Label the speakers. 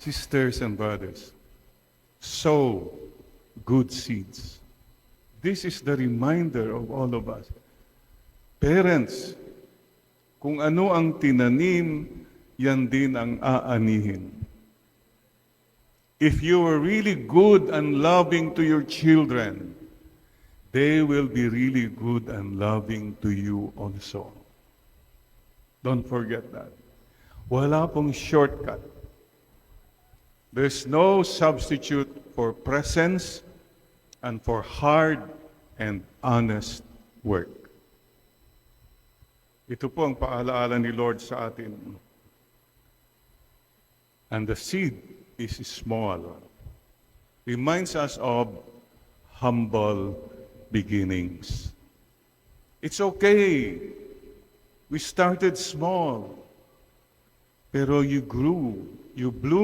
Speaker 1: Sisters and brothers, sow good seeds. This is the reminder of all of us. Parents, kung ano ang tinanim, yan din ang aanihin. If you are really good and loving to your children, they will be really good and loving to you also. Don't forget that. Wala pong shortcut. There's no substitute for presence and for hard and honest work. Ito po ang paalaala ni Lord sa atin. And the seed is small. Reminds us of humble beginnings. It's okay. We started small. Pero you grew, you bloomed.